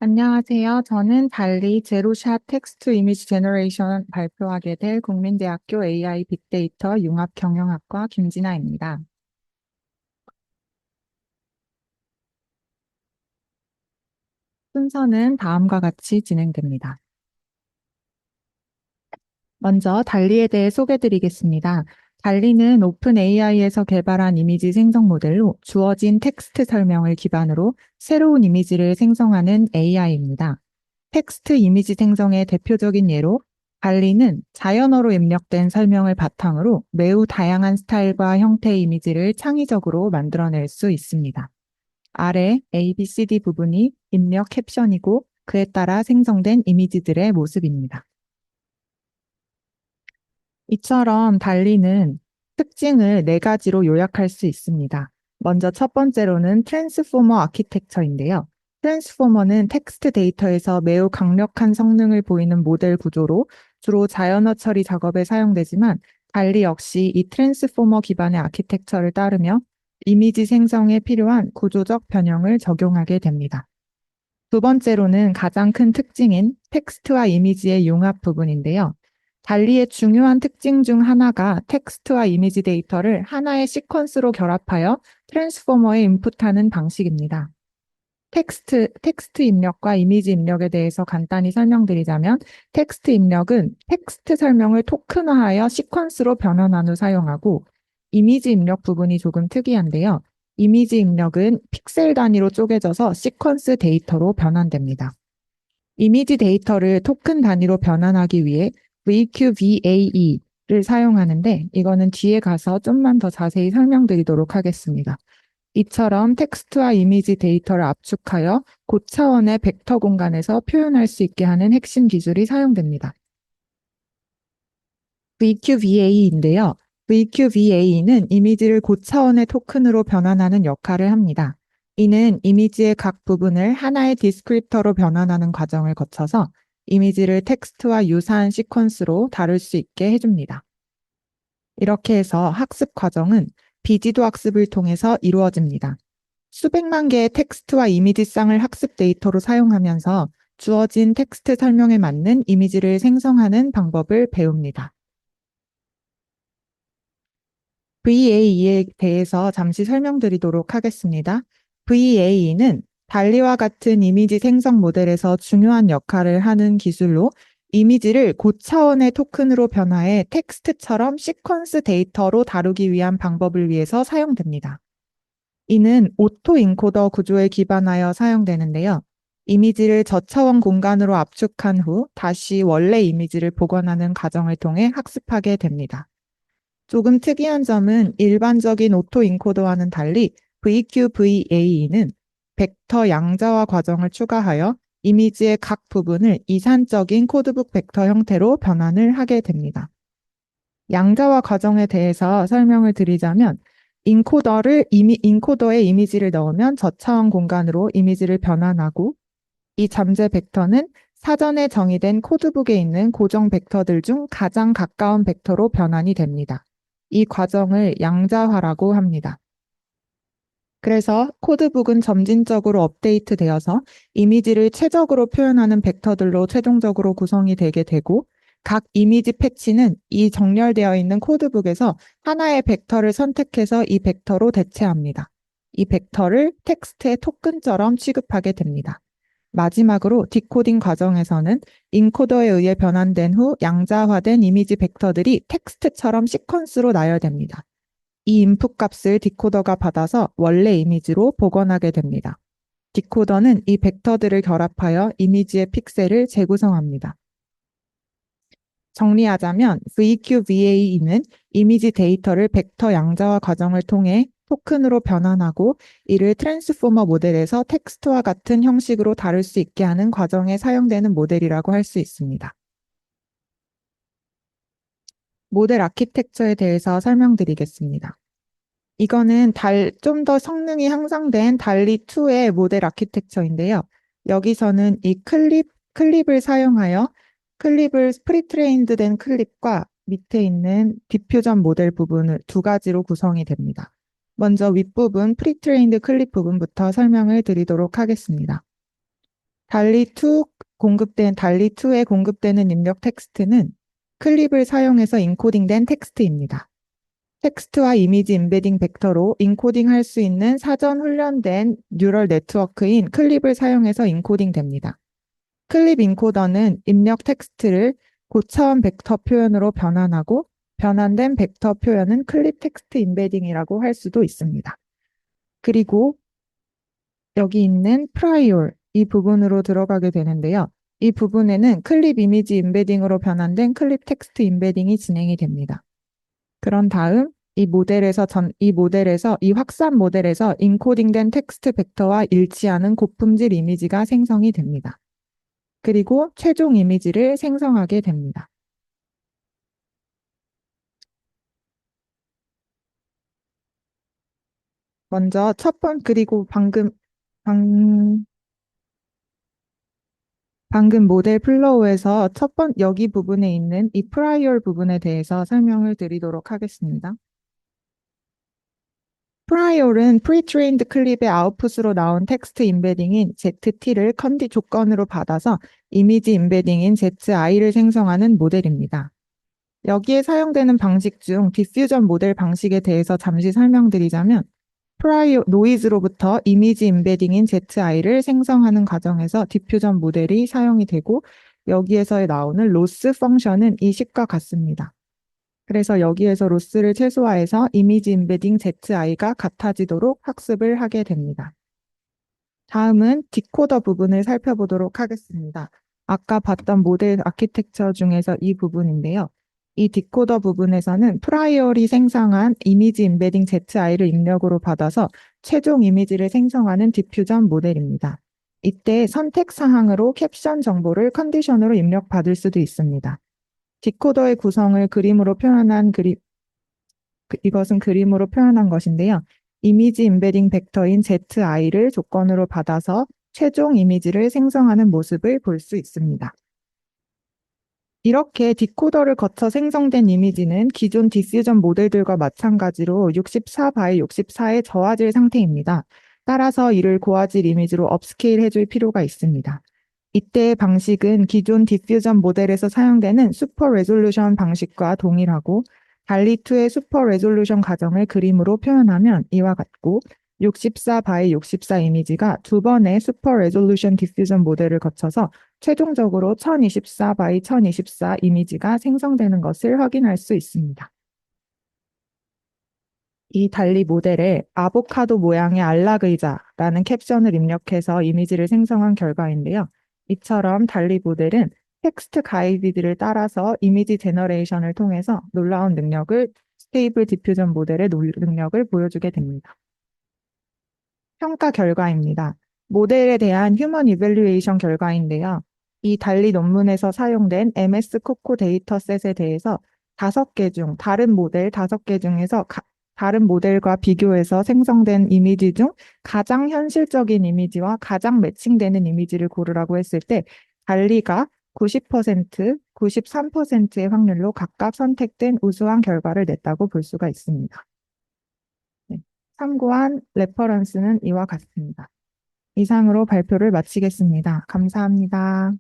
안녕하세요. 저는 달리 제로샷 텍스트 이미지 제너레이션 발표하게 될 국민대학교 AI 빅데이터 융합경영학과 김진아입니다. 순서는 다음과 같이 진행됩니다. 먼저 달리에 대해 소개드리겠습니다. 달리는 오픈 AI에서 개발한 이미지 생성 모델로 주어진 텍스트 설명을 기반으로 새로운 이미지를 생성하는 AI입니다. 텍스트 이미지 생성의 대표적인 예로 달리는 자연어로 입력된 설명을 바탕으로 매우 다양한 스타일과 형태의 이미지를 창의적으로 만들어낼 수 있습니다. 아래 A, B, C, D 부분이 입력 캡션이고 그에 따라 생성된 이미지들의 모습입니다. 이처럼 달리는 특징을 네 가지로 요약할 수 있습니다. 먼저 첫 번째로는 트랜스포머 아키텍처인데요. 트랜스포머는 텍스트 데이터에서 매우 강력한 성능을 보이는 모델 구조로 주로 자연어 처리 작업에 사용되지만 달리 역시 이 트랜스포머 기반의 아키텍처를 따르며 이미지 생성에 필요한 구조적 변형을 적용하게 됩니다. 두 번째로는 가장 큰 특징인 텍스트와 이미지의 융합 부분인데요. 달리의 중요한 특징 중 하나가 텍스트와 이미지 데이터를 하나의 시퀀스로 결합하여 트랜스포머에 인풋하는 방식입니다. 텍스트 입력과 이미지 입력에 대해서 간단히 설명드리자면 텍스트 입력은 텍스트 설명을 토큰화하여 시퀀스로 변환한 후 사용하고 이미지 입력 부분이 조금 특이한데요. 이미지 입력은 픽셀 단위로 쪼개져서 시퀀스 데이터로 변환됩니다. 이미지 데이터를 토큰 단위로 변환하기 위해 VQVAE를 사용하는데 이거는 뒤에 가서 좀만 더 자세히 설명드리도록 하겠습니다. 이처럼 텍스트와 이미지 데이터를 압축하여 고차원의 벡터 공간에서 표현할 수 있게 하는 핵심 기술이 사용됩니다. VQVA인데요. VQVA는 이미지를 고차원의 토큰으로 변환하는 역할을 합니다. 이는 이미지의 각 부분을 하나의 디스크립터로 변환하는 과정을 거쳐서 이미지를 텍스트와 유사한 시퀀스로 다룰 수 있게 해줍니다. 이렇게 해서 학습 과정은 비지도 학습을 통해서 이루어집니다. 수백만 개의 텍스트와 이미지 쌍을 학습 데이터로 사용하면서 주어진 텍스트 설명에 맞는 이미지를 생성하는 방법을 배웁니다. VAE에 대해서 잠시 설명드리도록 하겠습니다. VAE는 달리와 같은 이미지 생성 모델에서 중요한 역할을 하는 기술로 이미지를 고차원의 토큰으로 변화해 텍스트처럼 시퀀스 데이터로 다루기 위한 방법을 위해서 사용됩니다. 이는 오토 인코더 구조에 기반하여 사용되는데요. 이미지를 저차원 공간으로 압축한 후 다시 원래 이미지를 복원하는 과정을 통해 학습하게 됩니다. 조금 특이한 점은 일반적인 오토 인코더와는 달리 VQVA는 벡터 양자화 과정을 추가하여 이미지의 각 부분을 이산적인 코드북 벡터 형태로 변환을 하게 됩니다. 양자화 과정에 대해서 설명을 드리자면 인코더에 이미지를 넣으면 저차원 공간으로 이미지를 변환하고 이 잠재 벡터는 사전에 정의된 코드북에 있는 고정 벡터들 중 가장 가까운 벡터로 변환이 됩니다. 이 과정을 양자화라고 합니다. 그래서 코드북은 점진적으로 업데이트되어서 이미지를 최적으로 표현하는 벡터들로 최종적으로 구성이 되게 되고 각 이미지 패치는 이 정렬되어 있는 코드북에서 하나의 벡터를 선택해서 이 벡터로 대체합니다. 이 벡터를 텍스트의 토큰처럼 취급하게 됩니다. 마지막으로 디코딩 과정에서는 인코더에 의해 변환된 후 양자화된 이미지 벡터들이 텍스트처럼 시퀀스로 나열됩니다. 이 인풋 값을 디코더가 받아서 원래 이미지로 복원하게 됩니다. 디코더는 이 벡터들을 결합하여 이미지의 픽셀을 재구성합니다. 정리하자면 VQVA는 이미지 데이터를 벡터 양자화 과정을 통해 토큰으로 변환하고 이를 트랜스포머 모델에서 텍스트와 같은 형식으로 다룰 수 있게 하는 과정에 사용되는 모델이라고 할 수 있습니다. 모델 아키텍처에 대해서 설명드리겠습니다. 이거는 좀 더 성능이 향상된 달리2의 모델 아키텍처인데요. 여기서는 이 클립을 사용하여 클립을 프리트레인드 된 클립과 밑에 있는 디퓨전 모델 부분을 두 가지로 구성이 됩니다. 먼저 윗부분 프리트레인드 클립 부분부터 설명을 드리도록 하겠습니다. 달리2에 공급되는 입력 텍스트는 클립을 사용해서 인코딩된 텍스트입니다. 텍스트와 이미지 임베딩 벡터로 인코딩할 수 있는 사전 훈련된 뉴럴 네트워크인 클립을 사용해서 인코딩됩니다. 클립 인코더는 입력 텍스트를 고차원 벡터 표현으로 변환하고 변환된 벡터 표현은 클립 텍스트 임베딩이라고 할 수도 있습니다. 그리고 여기 있는 prior 이 부분으로 들어가게 되는데요. 이 부분에는 클립 이미지 임베딩으로 변환된 클립 텍스트 임베딩이 진행이 됩니다. 그런 다음 이 확산 모델에서 인코딩된 텍스트 벡터와 일치하는 고품질 이미지가 생성이 됩니다. 그리고 최종 이미지를 생성하게 됩니다. 먼저 그리고 방금 모델 플로우에서 여기 부분에 있는 이 prior 부분에 대해서 설명을 드리도록 하겠습니다. prior은 pre-trained 클립의 아웃풋으로 나온 텍스트 임베딩인 ZT를 조건으로 받아서 이미지 임베딩인 ZI를 생성하는 모델입니다. 여기에 사용되는 방식 중 디퓨전 모델 방식에 대해서 잠시 설명드리자면 노이즈로부터 이미지 임베딩인 ZI를 생성하는 과정에서 디퓨전 모델이 사용이 되고 여기에서 나오는 로스 펑션은 이 식과 같습니다. 그래서 여기에서 로스를 최소화해서 이미지 임베딩 ZI가 같아지도록 학습을 하게 됩니다. 다음은 디코더 부분을 살펴보도록 하겠습니다. 아까 봤던 모델 아키텍처 중에서 이 부분인데요. 이 디코더 부분에서는 프라이어리 생성한 이미지 임베딩 ZI를 입력으로 받아서 최종 이미지를 생성하는 디퓨전 모델입니다. 이때 선택 사항으로 캡션 정보를 컨디션으로 입력받을 수도 있습니다. 디코더의 구성을 이것은 그림으로 표현한 것인데요. 이미지 임베딩 벡터인 ZI를 조건으로 받아서 최종 이미지를 생성하는 모습을 볼 수 있습니다. 이렇게 디코더를 거쳐 생성된 이미지는 기존 디퓨전 모델들과 마찬가지로 64 by 64의 저화질 상태입니다. 따라서 이를 고화질 이미지로 업스케일 해줄 필요가 있습니다. 이때의 방식은 기존 디퓨전 모델에서 사용되는 슈퍼 레졸루션 방식과 동일하고 달리2의 슈퍼 레졸루션 과정을 그림으로 표현하면 이와 같고 64 by 64 이미지가 두 번의 슈퍼 레졸루션 디퓨전 모델을 거쳐서 최종적으로 1024 by 1024 이미지가 생성되는 것을 확인할 수 있습니다. 이 달리 모델에 아보카도 모양의 안락의자라는 캡션을 입력해서 이미지를 생성한 결과인데요. 이처럼 달리 모델은 텍스트 가이드를 따라서 이미지 제너레이션을 통해서 놀라운 스테이블 디퓨전 모델의 능력을 보여주게 됩니다. 평가 결과입니다. 모델에 대한 휴먼 이밸류에이션 결과인데요. 이 달리 논문에서 사용된 MS 코코 데이터셋에 대해서 다른 모델 5개 중에서 다른 모델과 비교해서 생성된 이미지 중 가장 현실적인 이미지와 가장 매칭되는 이미지를 고르라고 했을 때 달리가 90%, 93%의 확률로 각각 선택된 우수한 결과를 냈다고 볼 수가 있습니다. 네, 참고한 레퍼런스는 이와 같습니다. 이상으로 발표를 마치겠습니다. 감사합니다.